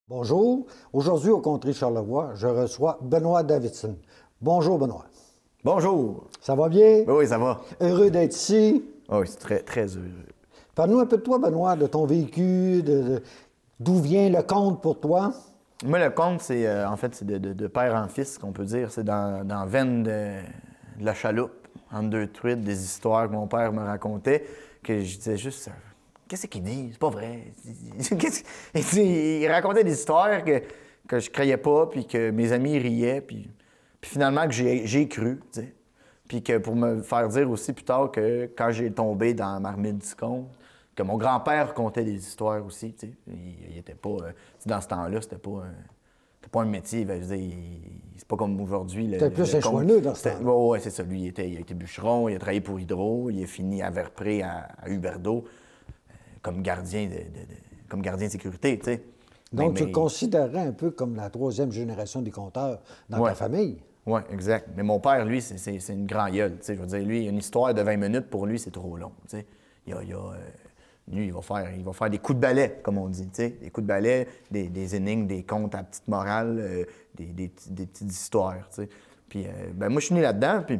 Bonjour. Aujourd'hui, au Contrée Charlevoix, je reçois Benoît Davidson. Bonjour, Benoît. Bonjour. Ça va bien? Oui, ça va. Heureux d'être ici. Oui, c'est très, très heureux. Parle-nous un peu de toi, Benoît, de ton vécu, d'où vient le conte pour toi. Moi, le conte, c'est en fait, c'est de père en fils, qu'on peut dire. C'est dans la veine de la chaloupe, entre deux truites, des histoires que mon père me racontait, que je disais juste, qu'est-ce qu'il dit? C'est pas vrai. Il racontait des histoires que je croyais pas, puis que mes amis riaient, puis finalement que j'ai cru, tu sais. Puis que pour me faire dire aussi plus tard que quand j'ai tombé dans la marmite du conte, que mon grand-père racontait des histoires aussi, tu sais. Il était pas... dans ce temps-là, c'était pas un métier. C'est pas comme aujourd'hui. C'était plus un chouineux dans ce temps-là. Oui, c'est ça. Lui, il a été bûcheron, il a travaillé pour Hydro, il a fini à Verpré, à Huberdeau, comme gardien de sécurité, tu sais. Donc, tu le considérais un peu comme la troisième génération des compteurs dans ta famille. Oui, exact. Mais mon père, lui, c'est une grande gueule. Je veux dire, lui, une histoire de 20 minutes, pour lui, c'est trop long. Lui, il va faire des coups de balai, comme on dit. Des coups de balai, des énigmes, des contes à petite morale, des petites histoires. Puis, moi, je suis né là-dedans. Puis,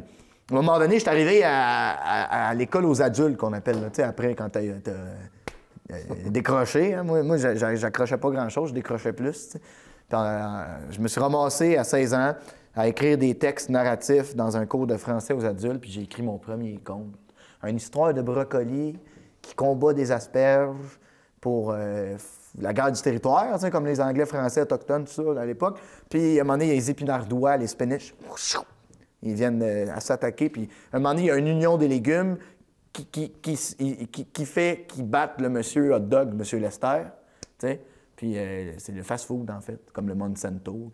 à un moment donné, je suis arrivé à l'école aux adultes, qu'on appelle, là, après, quand tu as décroché. Hein. Moi, j'accrochais pas grand-chose, je décrochais plus. Je me suis ramassé à 16 ans à écrire des textes narratifs dans un cours de français aux adultes, puis j'ai écrit mon premier conte. Une histoire de brocoli qui combat des asperges pour la guerre du territoire, comme les Anglais, Français, Autochtones, tout ça, à l'époque. Puis, à un moment donné, il y a les épinardois, les spinach. Ils viennent à s'attaquer. Puis, à un moment donné, il y a une union des légumes qui fait qu'ils battent le monsieur hot dog, monsieur Lester, t'sais. Puis c'est le fast-food, en fait, comme le Monsanto.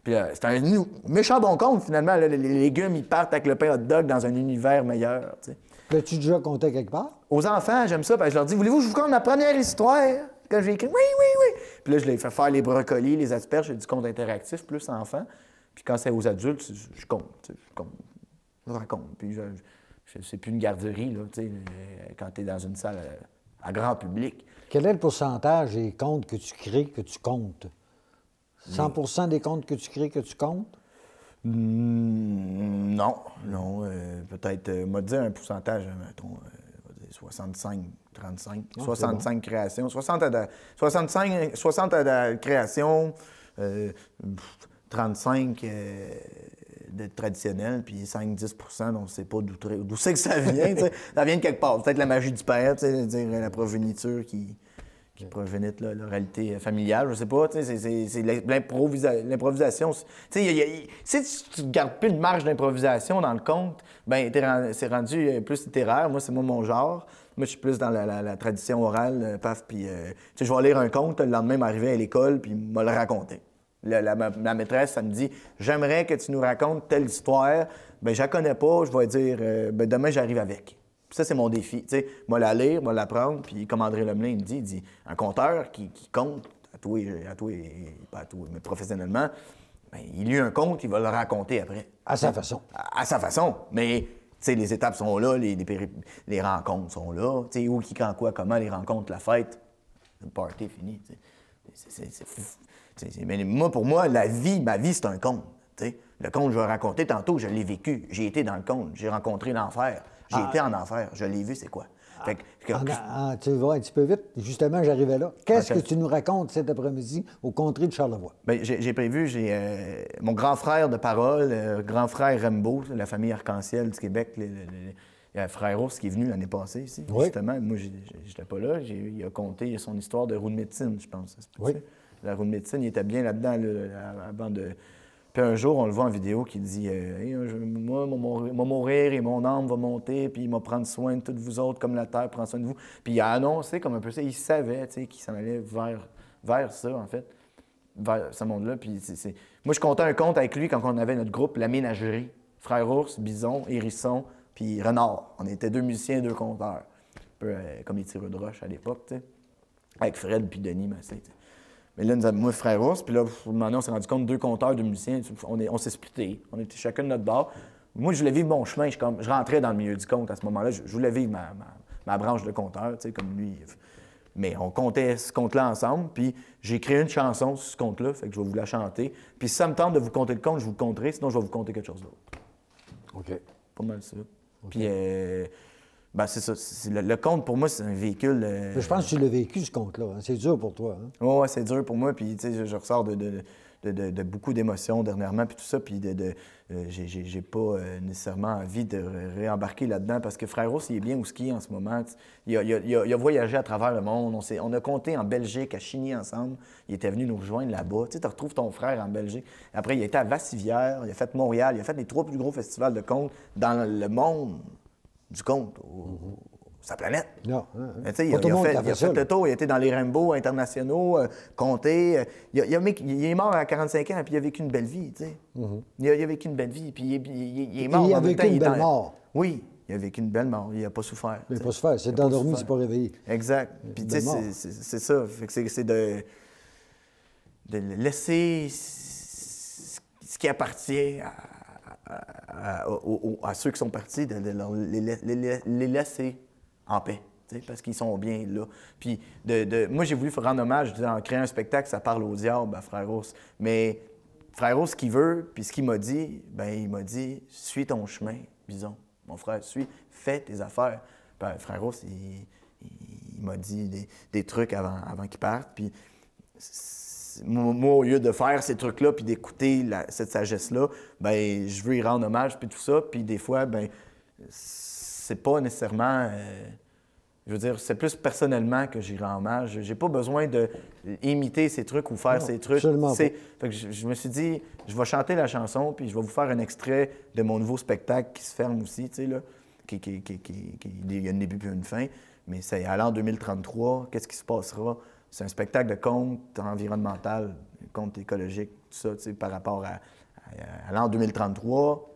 Puis c'est un méchant bon conte, finalement. Là, les légumes, ils partent avec le pain hot dog dans un univers meilleur, t'sais. L'as-tu déjà compté quelque part? Aux enfants, j'aime ça, parce que je leur dis, voulez-vous que je vous conte ma première histoire? Quand j'ai écrit, oui, oui, oui. Puis là, je les fais faire les brocolis, les asperges, j'ai du conte interactif, plus enfant. Puis quand c'est aux adultes, je compte, je raconte. Puis c'est plus une garderie, là, tu sais, quand tu es dans une salle à grand public. Quel est le pourcentage des contes que tu crées, que tu comptes? 100 des contes que tu crées, que tu comptes? Non. Peut-être, m'a dit un pourcentage, mettons, 65, 35, 65 créations, 60 à la création, 35 de traditionnel, puis 5-10 on ne sait pas d'où c'est que ça vient. Ça vient de quelque part. Peut-être la magie du père, dire la progéniture qui progénite la réalité familiale, je sais pas. C'est l'improvisation. Si tu ne gardes plus de marge d'improvisation dans le conte, ben c'est rendu plus littéraire. Moi, c'est mon genre. Moi, je suis plus dans la tradition orale, puis je vais lire un conte, le lendemain, m'arriver à l'école, puis me le raconter. La maîtresse, ça me dit « J'aimerais que tu nous racontes telle histoire. » Bien, je la connais pas, je vais dire « Demain, j'arrive avec. » Ça, c'est mon défi. Tu sais, moi, la lire, moi, l'apprendre. Puis, comme André Lemelin, il dit un conteur qui compte, pas à tout, mais professionnellement, bien, il lit un conte, il va le raconter après. À sa façon. À sa façon. Mais, tu sais, les étapes sont là, les rencontres sont là. Tu sais, où, qui, quand, quoi, comment, les rencontres, la fête. Le party est fini, tu sais. Mais moi, pour moi, ma vie, c'est un conte. T'sais. Le conte que je vais raconter tantôt, je l'ai vécu. J'ai été dans le conte. J'ai rencontré l'enfer. J'ai été en enfer. Je l'ai vu, c'est quoi? Tu vas un petit peu vite. Justement, j'arrivais là. Qu'est-ce que tu nous racontes cet après-midi au Contrée de Charlevoix? Bien, j'ai prévu, mon grand frère de parole, grand frère Rembo, la famille Arc-en-Ciel du Québec, frère Ours qui est venu l'année passée ici. Oui. Justement, moi, j'étais pas là. Il a conté son histoire de roue de médecine, je pense. Oui. La roue de médecine, il était bien là-dedans avant de... Puis un jour, on le voit en vidéo qui dit hey, moi, mon mourir et mon âme va monter, puis il va prendre soin de toutes vous autres comme la terre prend soin de vous. Puis il a annoncé comme un peu ça, il savait qu'il s'en allait vers ça, en fait, vers ce monde-là. Puis moi, je comptais un conte avec lui quand on avait notre groupe, La Ménagerie. Frère Ours, Bison, Hérisson, puis Renard. On était deux musiciens, deux conteurs. Un peu comme les tireurs de roche à l'époque, tu sais. Avec Fred puis Denis Massé, t'sais. Mais là, nous avons, moi, Frère Ours, puis là, on s'est rendu compte, deux conteurs, deux musiciens, on s'est splittés. On était chacun de notre bord. Moi, je voulais vivre mon chemin. Je rentrais dans le milieu du conte à ce moment-là. Je voulais vivre ma branche de conteur, tu sais, comme lui. Mais on comptait ce compte-là ensemble, puis j'ai créé une chanson sur ce compte-là, fait que je vais vous la chanter. Puis si ça me tente de vous compter le compte, je vous le compterai, sinon je vais vous compter quelque chose d'autre. OK. Pas mal ça. Okay. Puis, ben c'est ça. Le compte, pour moi, c'est un véhicule... Je pense que tu l'as vécu, ce compte-là. Hein? C'est dur pour toi. Hein? Oui, c'est dur pour moi. Puis, tu sais, je ressors de beaucoup d'émotions dernièrement, puis tout ça. Puis, j'ai pas nécessairement envie de réembarquer là-dedans parce que Frère Rousse, il est bien au ski en ce moment. Il a voyagé à travers le monde. On a compté en Belgique, à Chigny ensemble. Il était venu nous rejoindre là-bas. Tu sais, tu retrouves ton frère en Belgique. Après, il a été à Vassivière, il a fait Montréal, il a fait les 3 plus gros festivals de contes dans le monde du conte, sa planète. Non. Mais tu sais, il a fait le tour, il a été dans les Rainbows internationaux, compté. Il est mort à 45 ans, puis il a vécu une belle vie, tu sais. Il a vécu une belle vie, puis il est mort. Il a vécu une belle mort. Oui, il a vécu une belle mort. Il n'a pas souffert. Il n'a pas souffert. C'est endormi, il s'est pas réveillé. Exact. Puis tu sais, c'est ça. Fait que c'est de laisser ce qui appartient à ceux qui sont partis, de les laisser en paix, parce qu'ils sont bien là. Puis, moi, j'ai voulu rendre hommage en créant un spectacle, ça parle au diable, à Frère Rousse. Mais Frère Rousse, ce qu'il veut, puis ce qu'il m'a dit, il m'a dit « Suis ton chemin, Bison. Mon frère, fais tes affaires. » Frère Rousse, il m'a dit des trucs avant qu'il parte. Puis, moi, au lieu de faire ces trucs-là puis d'écouter cette sagesse-là, je veux y rendre hommage puis tout ça. Puis des fois, c'est pas nécessairement... je veux dire, c'est plus personnellement que j'y rends hommage. J'ai pas besoin d'imiter ces trucs ou faire ces trucs. Absolument pas. Fait que je me suis dit, je vais chanter la chanson puis je vais vous faire un extrait de mon nouveau spectacle qui se ferme aussi, tu sais, là. Il y a un début puis une fin. Mais c'est à l'an 2033, qu'est-ce qui se passera? C'est un spectacle de conte environnemental, conte écologique, tout ça, tu sais, par rapport à l'an 2033.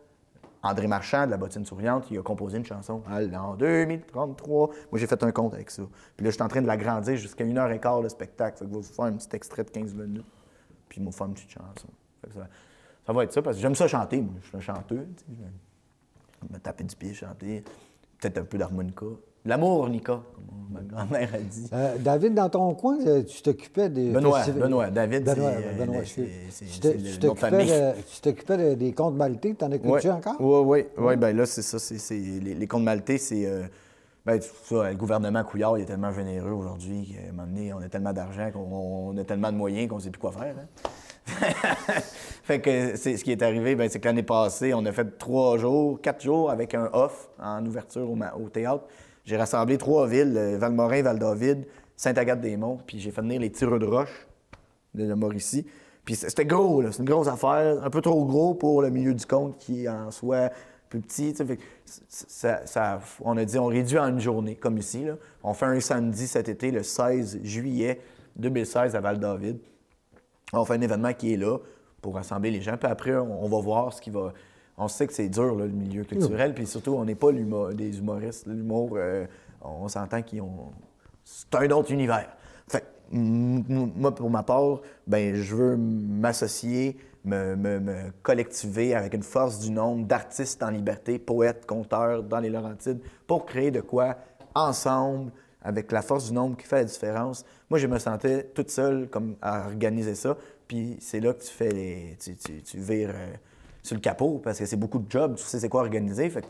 André Marchand, de la Bottine Souriante, il a composé une chanson à l'an 2033. Moi, j'ai fait un conte avec ça. Puis là, je suis en train de l'agrandir jusqu'à 1h15 le spectacle. Fait que je vais vous faire un petit extrait de 15 minutes. Puis, il va faire une petite chanson. Fait que ça va être ça, parce que j'aime ça chanter, moi. Je suis un chanteur. Je vais me taper du pied, chanter. Peut-être un peu d'harmonica. L'harmonica, comme ma grand-mère a dit. David, dans ton coin, tu t'occupais des... Benoît. David, c'est le nom de famille. Tu t'occupais des contes maltais, t'en occupes-tu encore? Oui. Ben là, c'est ça. Les contes maltais, c'est... le gouvernement Couillard, il est tellement généreux aujourd'hui qu'à un moment donné, on a tellement d'argent, qu'on a tellement de moyens qu'on ne sait plus quoi faire. Hein? Fait que ce qui est arrivé, c'est que l'année passée, on a fait 4 jours avec un off en ouverture au théâtre. J'ai rassemblé 3 villes, Val-Morin, Val-David, Sainte-Agathe-des-Monts, puis j'ai fait venir les tireurs de roche de Mauricie. Puis c'était gros, là, c'est une grosse affaire, un peu trop gros pour le milieu du conte qui en soit plus petit. On a dit, on réduit en une journée, comme ici. Là. On fait un samedi cet été, le 16 juillet 2016 à Val-David. On fait un événement qui est là pour rassembler les gens. Puis après, on va voir ce qui va... On sait que c'est dur, là, le milieu culturel. Puis surtout, on n'est pas des humoristes. L'humour, on s'entend qu'ils ont... C'est un autre univers. Fait que, moi, pour ma part, je veux m'associer, me collectiver avec une force du nombre d'artistes en liberté, poètes, conteurs dans les Laurentides, pour créer de quoi, ensemble, avec la force du nombre qui fait la différence. Moi, je me sentais toute seule comme à organiser ça. Puis c'est là que tu fais tu vires sur le capot parce que c'est beaucoup de jobs. Tu sais c'est quoi organiser. Fait que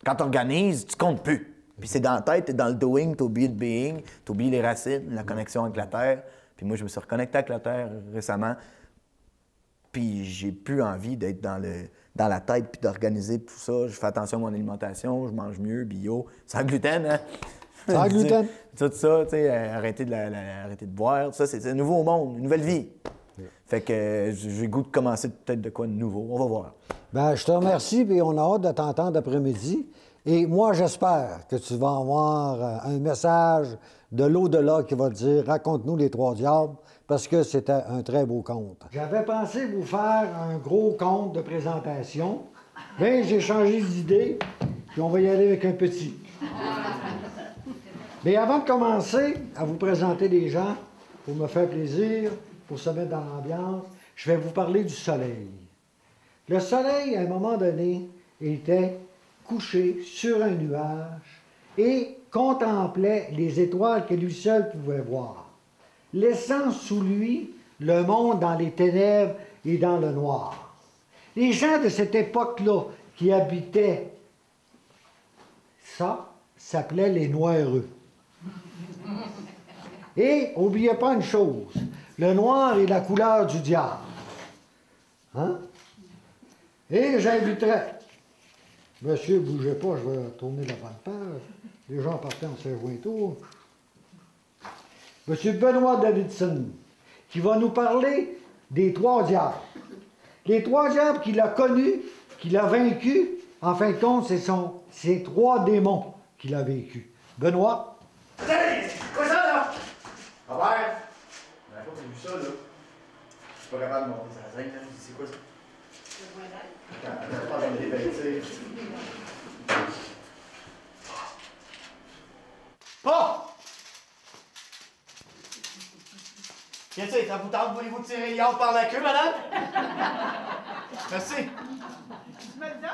quand tu organises, tu comptes plus. Puis c'est dans la tête, t'es dans le doing, t'oublies le being, t'oublies les racines, la connexion avec la Terre. Puis moi, je me suis reconnecté avec la Terre récemment. Puis j'ai plus envie d'être dans la tête puis d'organiser tout ça. Je fais attention à mon alimentation, je mange mieux, bio, sans gluten, hein? Sans gluten. Tout ça, tu sais, arrêter de boire, tout ça, c'est un nouveau monde, une nouvelle vie. Fait que j'ai le goût de commencer peut-être de quoi de nouveau. On va voir. Je te remercie, puis on a hâte de t'entendre après-midi. Et moi, j'espère que tu vas avoir un message de l'au-delà qui va te dire « Raconte-nous les 3 diables », parce que c'était un très beau conte. J'avais pensé vous faire un gros conte de présentation. Bien, j'ai changé d'idée, puis on va y aller avec un petit. Mais avant de commencer à vous présenter des gens, pour me faire plaisir, pour se mettre dans l'ambiance, je vais vous parler du soleil. Le soleil, à un moment donné, était couché sur un nuage et contemplait les étoiles que lui seul pouvait voir, laissant sous lui le monde dans les ténèbres et dans le noir. Les gens de cette époque-là qui habitaient ça s'appelaient les Noireux. Et n'oubliez pas une chose, le noir est la couleur du diable. Hein? Et j'inviterais, monsieur, bougez pas, je vais tourner la bonne page. Les gens partant en se joint. Monsieur Benoît Davidson, qui va nous parler des trois diables. Les trois diables qu'il a connus, qu'il a vaincus, en fin de compte, ce sont ces trois démons qu'il a vécus. Benoît? Hey! C'est quoi ça, là? Robert! La dernière fois que j'ai vu ça, là, je suis pas capable de monter sa scène, là. C'est quoi ça? Attends, j'en ai bêtise. Pas! Qu'est-ce que c'est? Ça vous tente? Voulez-vous tirer le yard par la queue, madame? Merci. Tu me le donnes?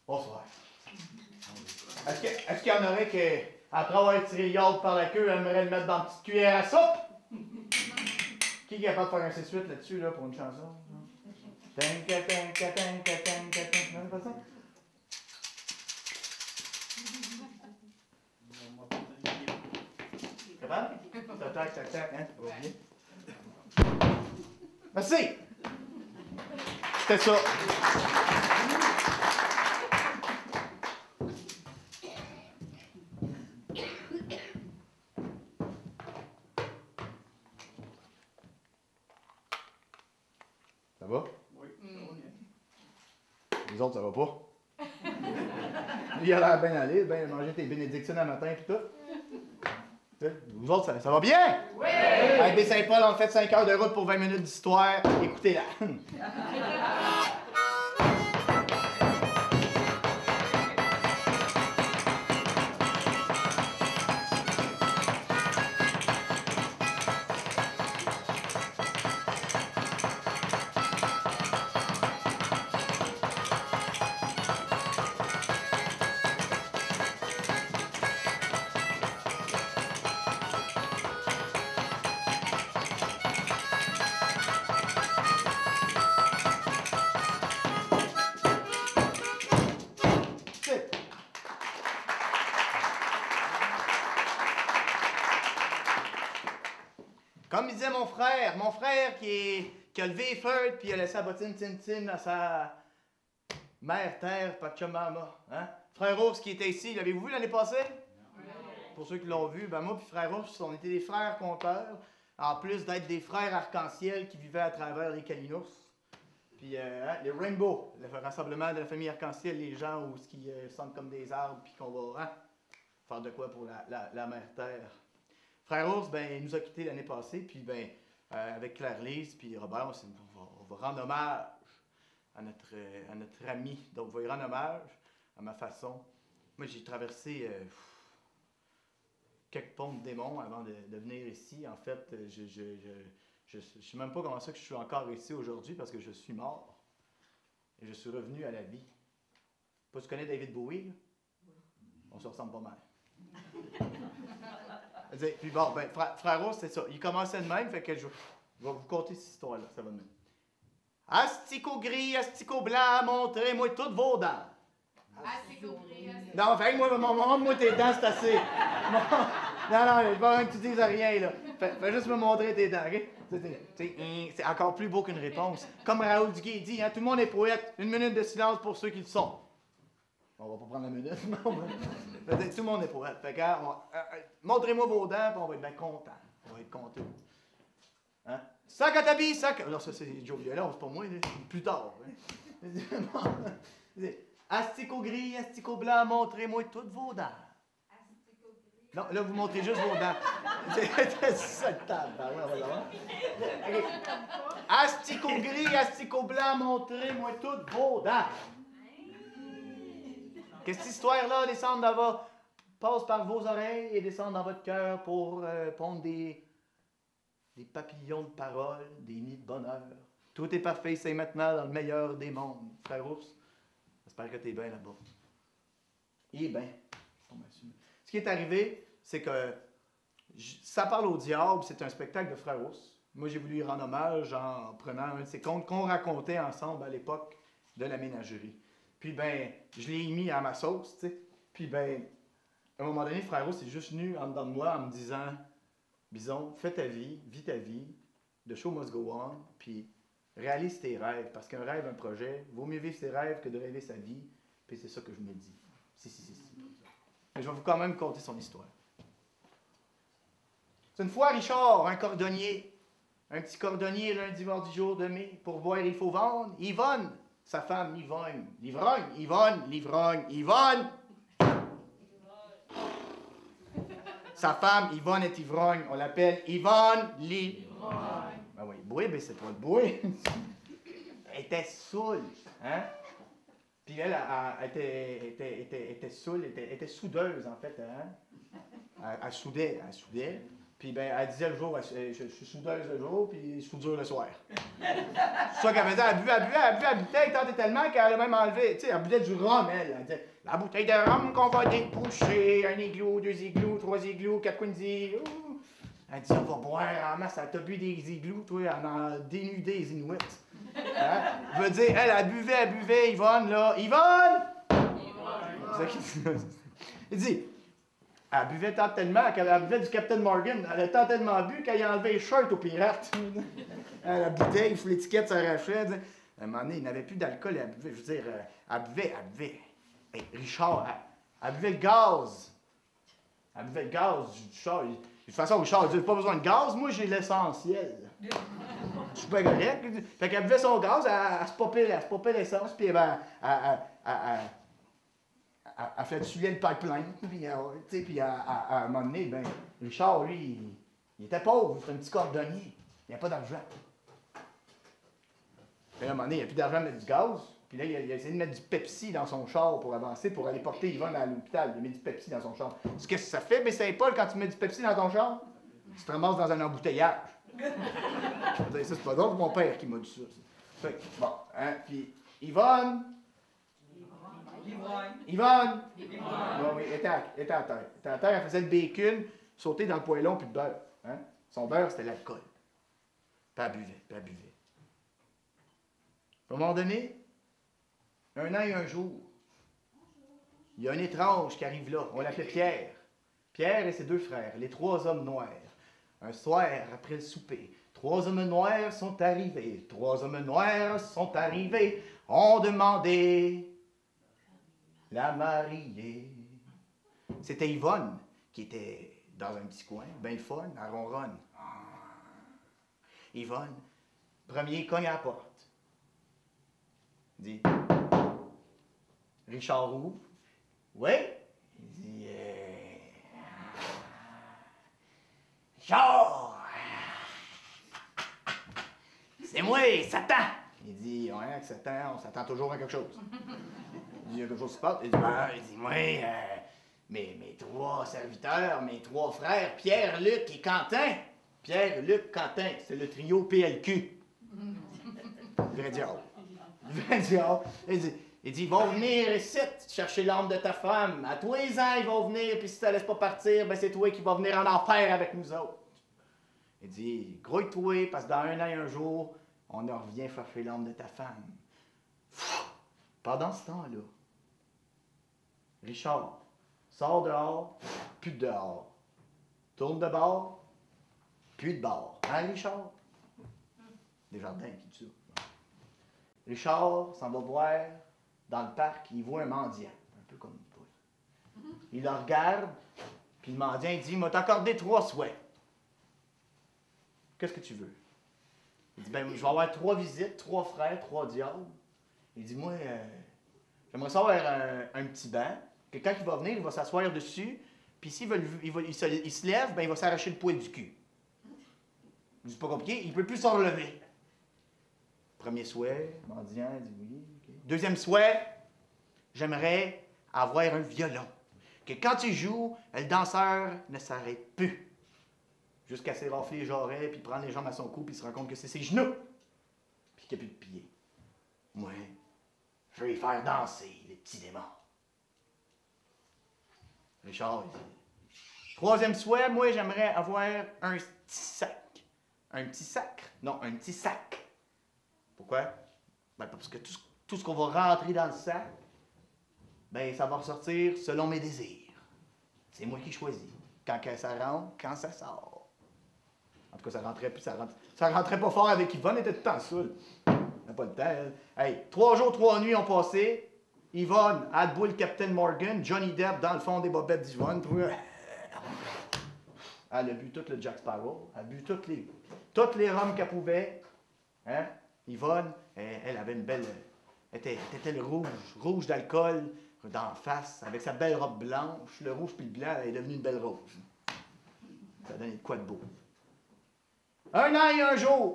Bonsoir. Est-ce qu'il y en aurait qui, après avoir tiré le yard par la queue, aimerait le mettre dans une petite cuillère à soupe? Qui est capable de faire un C-suite là-dessus, là, pour une chanson? Tanka, tanka, tanka, tanka, tanka. Non, c'est pas ça? Capable? Tac, tac, tac, hein? Ça va bien. Merci! C'était ça. Ça va? Oui. Les autres, ça va pas? Il a l'air bien allé, bien manger tes bénédictines à matin et tout. Vous autres, ça va bien? Oui! Hey, Baie-Saint-Paul, on fait 5 heures de route pour 20 minutes d'histoire. Écoutez-la. Comme il disait mon frère qui a levé les feuilles puis il a laissé la bottine Tintin à sa mère terre, Pachamama. Hein? Frère Ours qui était ici, l'avez-vous vu l'année passée? Oui. Pour ceux qui l'ont vu, ben moi puis Frère Ours, on était des frères conteurs, en plus d'être des frères arc-en-ciel qui vivaient à travers les Calinos. Puis les Rainbow, le rassemblement de la famille arc-en-ciel, les gens où qui sentent comme des arbres puis qu'on va faire de quoi pour la mère terre. Frère Ours, ben, il nous a quittés l'année passée, puis ben, avec Claire-Lise puis Robert, on va rendre hommage à notre ami. Donc, on va y rendre hommage à ma façon. Moi, j'ai traversé quelques ponts de démons avant de venir ici. En fait, je ne sais même pas comment ça que je suis encore ici aujourd'hui, parce que je suis mort. Et je suis revenu à la vie. Tu connais David Bowie, là? On se ressemble pas mal. Puis bon, ben, Frère Ours, c'est ça. Il commençait de même, fait que je vais vous conter cette histoire-là, ça va de même. Asticot gris, asticot blanc, montrez-moi toutes vos dents. Asticot gris, asticot. Non, fait que montre-moi tes dents, c'est assez. Non, je veux pas que tu dises rien, là. Fais juste me montrer tes dents, OK? C'est encore plus beau qu'une réponse. Comme Raoul Duguay dit, hein, tout le monde est poète. Une minute de silence pour ceux qui le sont. On va pas prendre la minute, mais tout le monde est poète. Fait que, montrez-moi vos dents, puis on va être bien content. On va être content. Hein? Sac à tapis, sac. Non, ça c'est Joe Violon, c'est pas moi, plus tard. Hein? Asticot gris, asticot blanc, montrez-moi toutes vos dents. Asticot gris. Non, là, vous montrez juste vos dents. C'est ça le table, on va voir. Okay. Asticot gris, asticot blanc, montrez-moi toutes vos dents. Que cette histoire-là passe par vos oreilles et descende dans votre cœur pour pondre des papillons de parole, des nids de bonheur. Tout est parfait, c'est maintenant dans le meilleur des mondes. Frère Ours, j'espère que t'es bien là-bas. Eh bien, ce qui est arrivé, c'est que ça parle au diable, c'est un spectacle de Frère Rousse. Moi, j'ai voulu y rendre hommage en prenant un de ces contes qu'on racontait ensemble à l'époque de la ménagerie. Puis, ben, je l'ai mis à ma sauce, tu sais. Puis, ben, à un moment donné, Frère Rousse est juste venu en dedans de moi en me disant, Bison, fais ta vie, vis ta vie, the show must go on, puis réalise tes rêves, parce qu'un rêve, un projet, vaut mieux vivre ses rêves que de rêver sa vie, puis c'est ça que je me dis. Si. Mais je vais vous quand même conter son histoire. C'est une fois, Richard, un cordonnier, un petit cordonnier, lundi, mardi, jour de mai, pour boire, il faut vendre. Yvonne, sa femme, Yvonne, l'ivrogne, Yvonne, l'ivrogne, Yvonne. Sa femme, Yvonne est ivrogne, on l'appelle Yvonne l'ivrogne. Ben oui, bouée, ben c'est pas de bouée. Elle était saoule, hein? Puis elle était saoule, elle était soudeuse, en fait, hein? Elle soudait. Puis ben, elle disait le jour, je suis soudeuse le jour, puis soudure le soir. C'est ça qu'elle faisait, elle buvait la bouteille, tentait tellement qu'elle a même enlevé, tu sais, elle buvait du rhum, elle disait, la bouteille de rhum qu'on va déboucher, un igloo, 2 igloos, 3 igloos, 4 quinzy. Elle dit, on va boire en masse, elle t'a bu des igloos, toi, elle en a dénudé les Inuits. Hein? Je veux dire, elle buvait, Yvonne, là. Yvonne! Il dit, elle buvait tant tellement qu'elle buvait du Captain Morgan. Elle a tant tellement bu qu'elle a enlevé les shirts aux pirates. La bouteille, l'étiquette s'arrachait. À un moment donné, il n'avait plus d'alcool, elle buvait. Je veux dire, elle buvait. Hey, Richard, elle buvait le gaz. Elle buvait le gaz du char. De toute façon, Richard, il dit, pas besoin de gaz, moi j'ai l'essentiel. Je suis pas correct. Fait qu'elle buvait son gaz, elle se popait l'essence, puis elle fait tuer le pipeline. Puis à un moment donné, ben, Richard, lui, il était pauvre, il était un petit cordonnier. Il n'avait pas d'argent. Puis à un moment donné, il n'y a plus d'argent à mettre du gaz. Puis là, il a essayé de mettre du Pepsi dans son char pour avancer, pour aller porter Yvonne à l'hôpital. Il a mis du Pepsi dans son char. Ce que ça fait, mais c'est Paul, quand tu mets du Pepsi dans ton char, tu te ramasses dans un embouteillage. Je veux dire, ça, c'est pas drôle, mon père qui m'a dit ça. Fait que, bon, hein, puis Yvonne. Bon, oui, elle était à terre. Elle était à terre, elle faisait le bacon, sauter dans le poêlon, puis le beurre. Hein? Son beurre, c'était l'alcool. Puis elle buvait. À un moment donné, 1 an et 1 jour, il y a un étrange qui arrive là. On l'appelait Pierre. Pierre et ses 2 frères, les 3 hommes noirs. Un soir, après le souper, 3 hommes noirs sont arrivés. 3 hommes noirs sont arrivés. Ont demandé la mariée. C'était Yvonne qui était dans un petit coin, bien fun, à ronronne. Yvonne, premier cogne à la porte. Il dit, Richard ouvre. Oui? Il dit, Richard! C'est moi, Satan! Il dit, ouais, Satan, on s'attend toujours à quelque chose. Il dit, il y a quelque chose qui se passe. Il dit, moi, mes 3 serviteurs, mes 3 frères, Pierre, Luc et Quentin. Pierre, Luc, Quentin, c'est le trio PLQ. Vrai diable. Il dit, ils vont venir ici chercher l'âme de ta femme. À tous les ans, ils vont venir, puis si tu ne laisses pas partir, ben c'est toi qui vas venir en enfer avec nous autres. Il dit, grouille-toi, parce que dans 1 an et 1 jour, on en revient chercher l'âme de ta femme. Pendant ce temps-là, Richard sort dehors, plus de dehors. Tourne de bord, plus de bord. Hein, Richard? Desjardins qui dit ça. Richard s'en va voir dans le parc, il voit un mendiant, un peu comme une poule. Il le regarde, puis le mendiant il dit, il m'a accordé 3 souhaits. Qu'est-ce que tu veux? Il dit, ben, je vais avoir 3 visites, 3 frères, 3 diables. Il dit, moi, j'aimerais savoir un petit banc, que quand il va venir, il va s'asseoir dessus, puis s'il il se lève, ben, il va s'arracher le poil du cul. C'est pas compliqué, il ne peut plus s'en relever. Premier souhait, mendiant, il dit oui. Okay. Deuxième souhait, j'aimerais avoir un violon. Que quand il joue, le danseur ne s'arrête plus. Jusqu'à s'érafler les jarrets, puis prendre les jambes à son cou, puis il se rend compte que c'est ses genoux. Puis qu'il n'y a plus de pieds. Moi, je vais les faire danser, les petits démons. Richard, il dit, troisième souhait, moi, j'aimerais avoir un petit sac. Un petit sac? Non, un petit sac. Pourquoi? Ben, parce que tout ce qu'on va rentrer dans le sac, ben, ça va ressortir selon mes désirs. C'est moi qui choisis. Quand ça rentre, quand ça sort. En tout cas, ça rentrait pas fort avec Yvonne, elle était tout le temps saoule. Elle n'a pas le temps, elle. Hey, 3 jours, 3 nuits ont passé. Yvonne, à debout le Captain Morgan, Johnny Depp dans le fond des bobettes d'Yvonne. Elle a bu tout le Jack Sparrow. Elle a bu toutes les rhums qu'elle pouvait. Hein? Yvonne, elle avait une belle... Elle était le rouge d'alcool d'en face, avec sa belle robe blanche. Le rouge puis le blanc, elle est devenue une belle rose. Ça donnait de quoi de beau. Un an et un jour,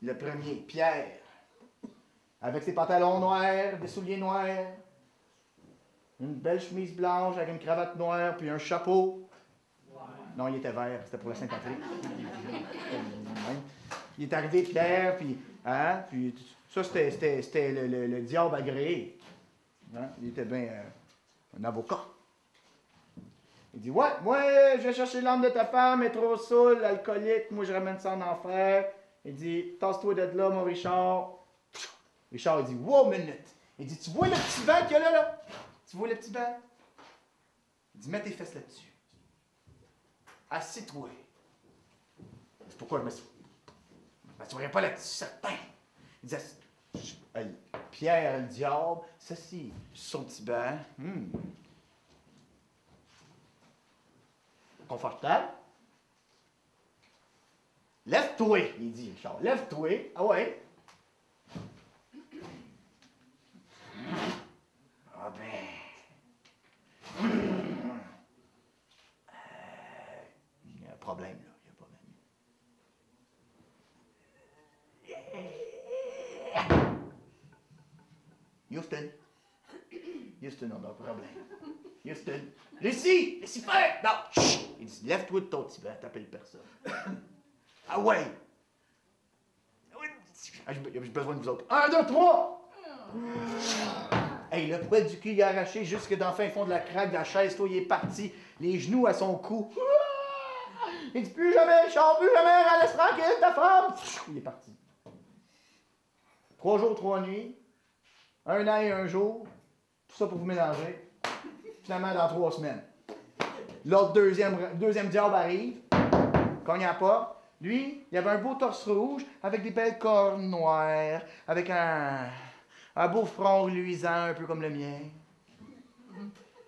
le premier, Pierre, avec ses pantalons noirs, des souliers noirs, une belle chemise blanche avec une cravate noire, puis un chapeau. Non, il était vert, c'était pour la Saint-Patrick. Il est arrivé, Pierre, puis ça, c'était le diable agréé. Hein? Il était bien un avocat. Il dit, ouais, moi, je vais chercher l'âme de ta femme, elle est trop saoule, alcoolique, moi, je ramène ça en enfer. Il dit, tasse-toi de là, mon Richard. Richard, il dit, wow, minute. Il dit, tu vois le petit banc qu'il y a là? Tu vois le petit banc? Il dit, mets tes fesses là-dessus. Assis-toi. C'est pourquoi je ne m'assoirais pas là-dessus, certain. Il dit, Pierre, le diable, s'assit sur son petit banc. Confortable. Lève-toi, il dit, Richard. Lève-toi. Ah ouais. Ah ben. Il y a un problème, là. Il y a un problème. Houston. Houston, on a un problème. Houston. Lucie! Lucie, faire! Non! Chut! Il dit, lève-toi de ton petit banc, t'appelles personne. Ah ouais! J'ai besoin de vous autres. 1, 2, 3! Hey, le poil du cul, il a arraché jusque dans le fin fond de la craque de la chaise. Toi, il est parti, les genoux à son cou. Il dit, plus jamais, Richard, plus jamais, laisse tranquille ta femme! Il est parti. 3 jours, 3 nuits. 1 an et 1 jour. Tout ça pour vous mélanger. Finalement, dans 3 semaines. L'autre deuxième diable arrive, cogne à la porte. Lui, il avait un beau torse rouge avec des belles cornes noires, avec un beau front luisant, un peu comme le mien.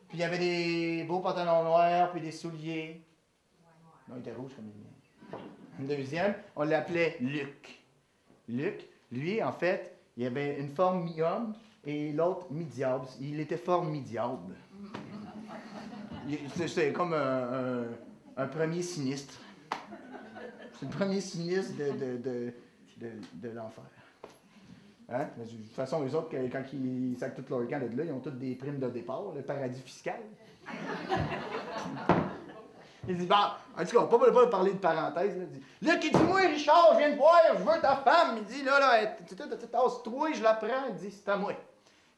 Puis il y avait des beaux pantalons noirs, puis des souliers. Non, il était rouge comme le mien. Le deuxième, on l'appelait Luc. Luc, lui, en fait, il avait une forme mi-homme et l'autre mi-diable. Il était forme mi-diable. C'est comme un premier sinistre. C'est le premier sinistre de l'enfer. Hein? De toute façon, eux autres, quand ils sacent tout leur camp de là, ils ont toutes des primes de départ, le paradis fiscal. Il dit, bah, en tout cas, on ne peut pas parler de parenthèse. Là. Il dit, là, qui dit, moi, Richard, je viens de voir, je veux ta femme. Il dit, là, tasse-toi, je la prends. Il dit, c'est à moi.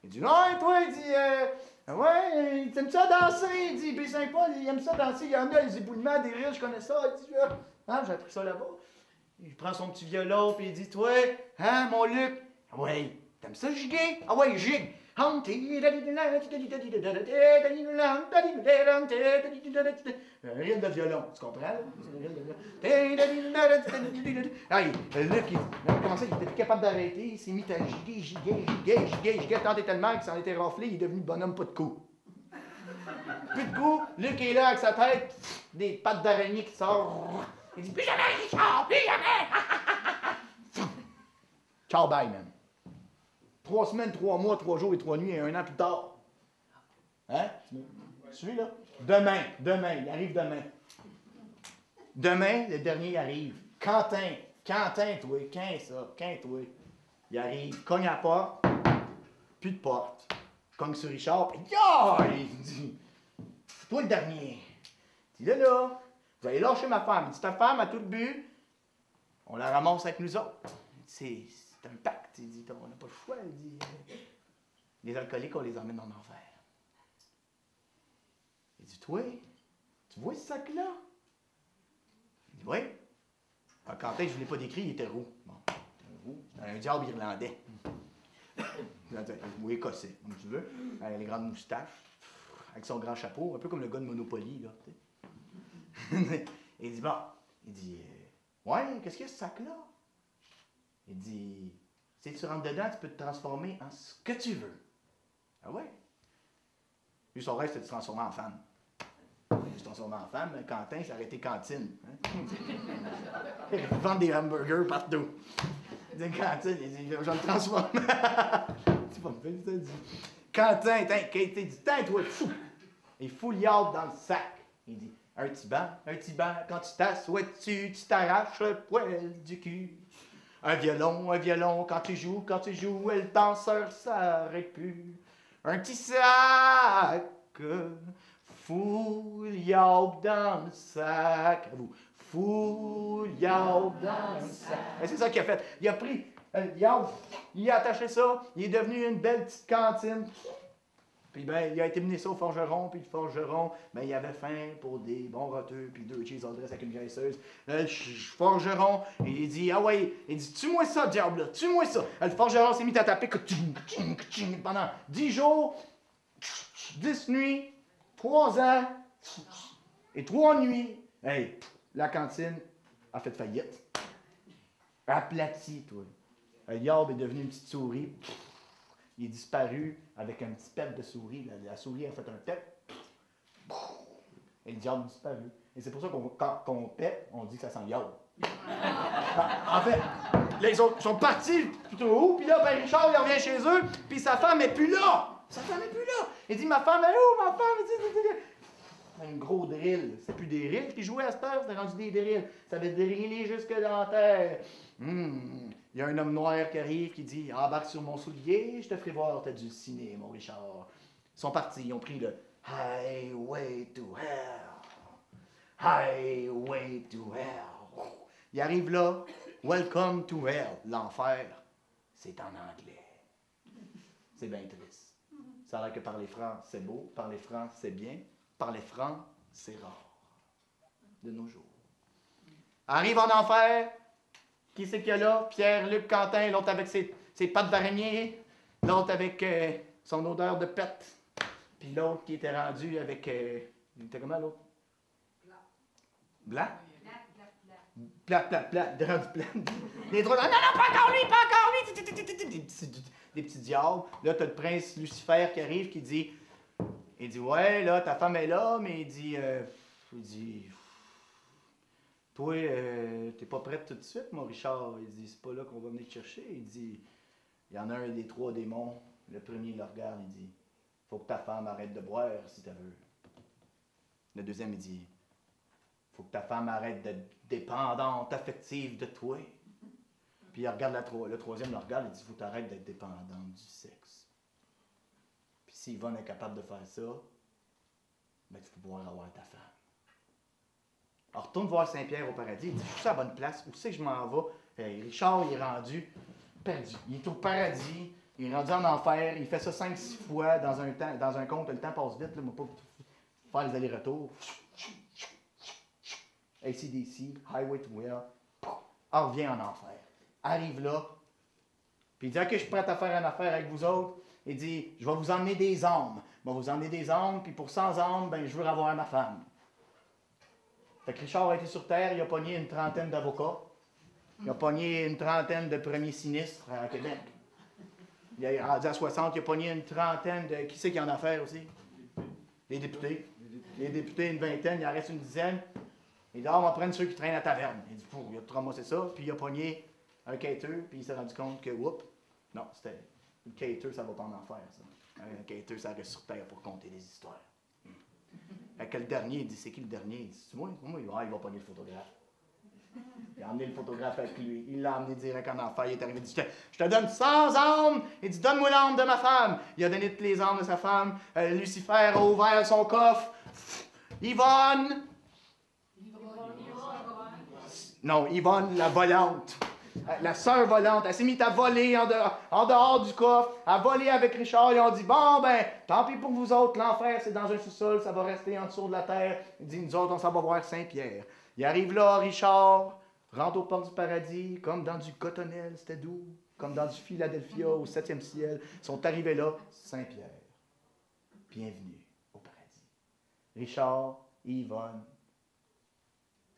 Il dit, non, et toi, il dit, ouais, t'aimes ça danser? Il dit, puis Saint-Paul, il aime ça danser. Il y en a, les éboulements, des rires, je connais ça. Il dit, hein, j'ai appris ça là-bas. Il prend son petit violon, puis il dit, toi, hein, mon Luc? Ouais, t'aimes ça giguer? Ah ouais, gigue. Un rire de violon, tu comprends? Là? Hey, Luc, il était plus capable d'arrêter, il s'est mis à giguer, tant et tellement qu'il s'en était raflé, il est devenu bonhomme pas de coups. Plus de coups, Luc est là avec sa tête, des pattes d'araignée qui sortent. Il dit, plus jamais, Richard, plus jamais! Ciao, bye, man. 3 semaines, 3 mois, 3 jours et 3 nuits et 1 an plus tard. Hein? Tu suis là? Demain, il arrive demain. Demain, le dernier arrive. Quentin, toi, toi. Il arrive, cogne à la porte, plus de porte. Cogne sur Richard, puis il dit, c'est toi le dernier. Il dit, là, vous allez lâcher ma femme. Il dit, ta femme a tout le but, on la ramasse avec nous autres. C'est un pacte. Il dit, on n'a pas le choix. Il dit, les alcooliques, on les emmène en enfer. Il dit, toi, tu vois ce sac-là? Il dit, oui. Alors, quand je ne l'ai pas décrit, il était roux. Bon, roux, un diable irlandais. Ou écossais, comme tu veux. Avec les grandes moustaches, avec son grand chapeau, un peu comme le gars de Monopoly, là. Il dit, bon, ouais, qu'est-ce qu'il y a ce sac-là? Il dit, si tu rentres dedans, tu peux te transformer en ce que tu veux. Ah ouais? Lui, son rêve, c'était de se transformer en femme. Il se transformait en femme, Quentin, ça aurait été cantine. Hein? Il vend des hamburgers partout. Il dit, cantine, il dit, je vais me transformer. C'est pas me fait, ça dit. Quentin, il dit, toi, fou. Il fout l'yard dans le sac. Il dit, un petit banc, quand tu t'assois dessus, tu t'arraches le poil du cul. Un violon, quand tu joues, le danseur s'arrête plus. Un petit sac, fouillarde dans le sac. Fouillarde dans le sac. Et c'est ça qu'il a fait. Il a pris le yard, il a attaché ça, il est devenu une belle petite cantine. Puis ben, il a été mené ça au forgeron, puis le forgeron, ben, il avait faim pour des bons roteux, puis 2 cheese all dress avec une graisseuse. Le forgeron, il dit, ah ouais, il dit, tue-moi ça, diable, là, tue-moi ça. Le forgeron s'est mis à taper pendant 10 jours, 10 nuits, 3 ans, et 3 nuits. Hey, la cantine a fait faillite. Aplati, toi. Le yard est devenu une petite souris. Il est disparu avec un petit pet de souris. La souris a fait un pet. Et le diable a disparu. Et c'est pour ça quand on pète, on dit que ça sent le diable. En fait, là, ils sont partis tout au haut, puis là, ben, Richard, il revient chez eux, puis sa femme n'est plus là. Sa femme n'est plus là. Il dit, ma femme est où, ma femme? Un gros drill. C'est plus des rills qui jouaient à cette heure, c'était rendu des drills. Ça avait drillé jusque dans la terre. Il y a un homme noir qui arrive, qui dit, embarque sur mon soulier, je te ferai voir ta dulcinée, mon Richard. Ils sont partis, ils ont pris le Highway to Hell. Highway to Hell. Il arrive là, Welcome to Hell. L'enfer, c'est en anglais. C'est bien triste. Ça a l'air que parler franc, c'est beau. Parler franc, c'est bien. Parler franc, c'est rare. De nos jours. Arrive en enfer. Qui c'est qu'il y a là? Pierre, Luc, Quentin, l'autre avec ses pattes d'araignée. L'autre avec son odeur de pète. Puis l'autre qui était rendu avec... il était comment l'autre? Blanc. Plat. Rendu plat. Les trois, non, pas encore lui! Des petits diables. Là, t'as le prince Lucifer qui arrive, qui dit... Il dit, ouais, là, ta femme est là, mais il dit... Toi, t'es pas prête tout de suite, mon Richard? Il dit, c'est pas là qu'on va venir te chercher. Il dit, il y en a un des 3 démons. Le premier le regarde, il dit, faut que ta femme arrête de boire si tu veux. Le deuxième, il dit, faut que ta femme arrête d'être dépendante, affective de toi. Puis il regarde le troisième le regarde, il dit, faut que tu arrêtes d'être dépendante du sexe. Puis si Yvonne est capable de faire ça, ben tu peux pouvoir avoir ta femme. Alors, retourne voir Saint-Pierre au paradis. Il dit, je suis à la bonne place. Où c'est que je m'en vais? Richard, il est rendu perdu. Il est au paradis. Il est rendu en enfer. Il fait ça 5-6 fois dans un conte. Le temps passe vite. Là, mais pas faire les allers-retours. AC/DC, Highway to Hell. On revient en enfer. Arrive là. Puis il dit, OK, je suis prêt à faire une affaire avec vous autres. Il dit, je vais vous emmener des âmes. Je vais vous emmener des âmes. Puis pour 100 âmes, ben, je veux avoir ma femme. Fait que Richard a été sur Terre, il a pogné une 30aine d'avocats. Il a pogné une 30aine de premiers sinistres à Québec. Il est rendu à 60, il a pogné une 30aine de... Qui c'est qui en a affaire aussi? Les députés. Les députés, une 20aine, il en reste une 10aine. Il dit, on va prendre ceux qui traînent à la taverne. Il dit, il a tout ramassé ça, puis il a pogné un cater, puis il s'est rendu compte que, oups, non, c'était... Le cater, ça va pas en enfer, ça. Un cater, ça reste sur Terre pour compter des histoires. Fait que le dernier, il dit, c'est qui le dernier? Il dit, c'est moi? Il va pogner le photographe. Il a emmené le photographe avec lui. Il l'a emmené direct en enfer. Il est arrivé, il dit, je te donne 100 âmes. Il dit, donne-moi l'âme de ma femme. Il a donné toutes les âmes de sa femme. Lucifer a ouvert son coffre. Yvonne. Non, Yvonne la volante. La sœur volante, elle s'est mise à voler en dehors du coffre, à voler avec Richard. Ils ont dit, bon, ben, tant pis pour vous autres, l'enfer, c'est dans un sous-sol, ça va rester en dessous de la terre. Il dit, nous autres, on s'en va voir Saint-Pierre. Il arrive là, Richard, rentre aux portes du paradis, comme dans du Cotonnelle, c'était doux, comme dans du Philadelphia, au 7e ciel. Ils sont arrivés là, Saint-Pierre. Bienvenue au paradis. Richard et Yvonne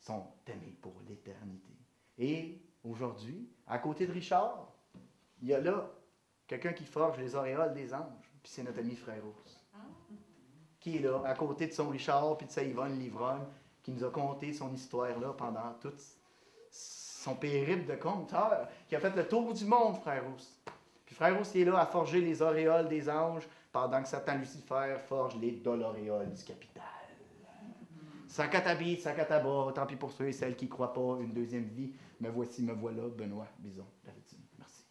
sont aimés pour l'éternité. Et aujourd'hui, à côté de Richard, il y a là quelqu'un qui forge les auréoles des anges, puis c'est notre ami Frère Rousse. Qui est là, à côté de son Richard, puis de sa Yvonne l'ivrogne, qui nous a conté son histoire là pendant tout son périple de conteur, qui a fait le tour du monde, Frère Rousse. Puis Frère Rousse, il est là à forger les auréoles des anges, pendant que Satan Lucifer forge les doloréoles du capital. Sakatabit, sakataba, tant pis pour ceux et celles qui ne croient pas une deuxième vie. Me voici, me voilà, Benoît Bison, la victime. Merci.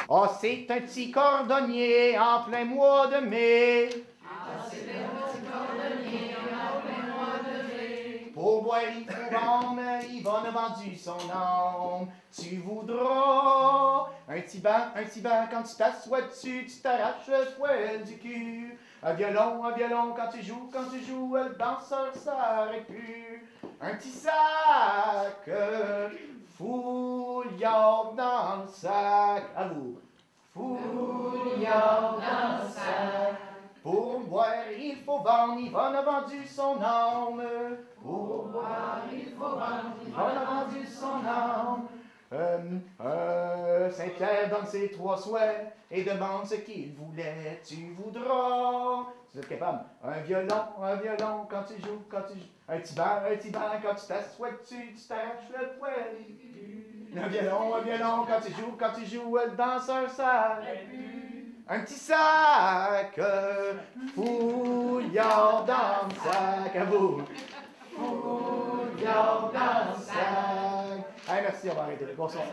Oh, c'est un petit cordonnier en plein mois de mai. Pour boire, il faut vendre, Yvonne a vendu son âme. Tu voudras un petit banc, quand tu t'assois dessus, tu t'arraches le poil du cul. Un violon, quand tu joues, le danseur s'arrête plus. Un petit sac, fouillard dans le sac. À vous. Fouillard dans le sac. Pour boire, il faut vendre, Yvonne a vendu son âme. Pour boire, il faut vendre, Yvonne a vendu son âme. Saint-Pierre donne ses 3 souhaits et demande ce qu'il voulait. Tu voudras. Vous êtes capable? Un violon, quand tu joues. Un petit banc, quand tu t'assois dessus, tu t'arraches le poil. Un violon, quand tu joues, le danseur s'arrête plus. Un petit sac, fouillard dans le sac, à vous. Fouillard dans le sac. Hey, merci, on va arrêter. Bonsoir.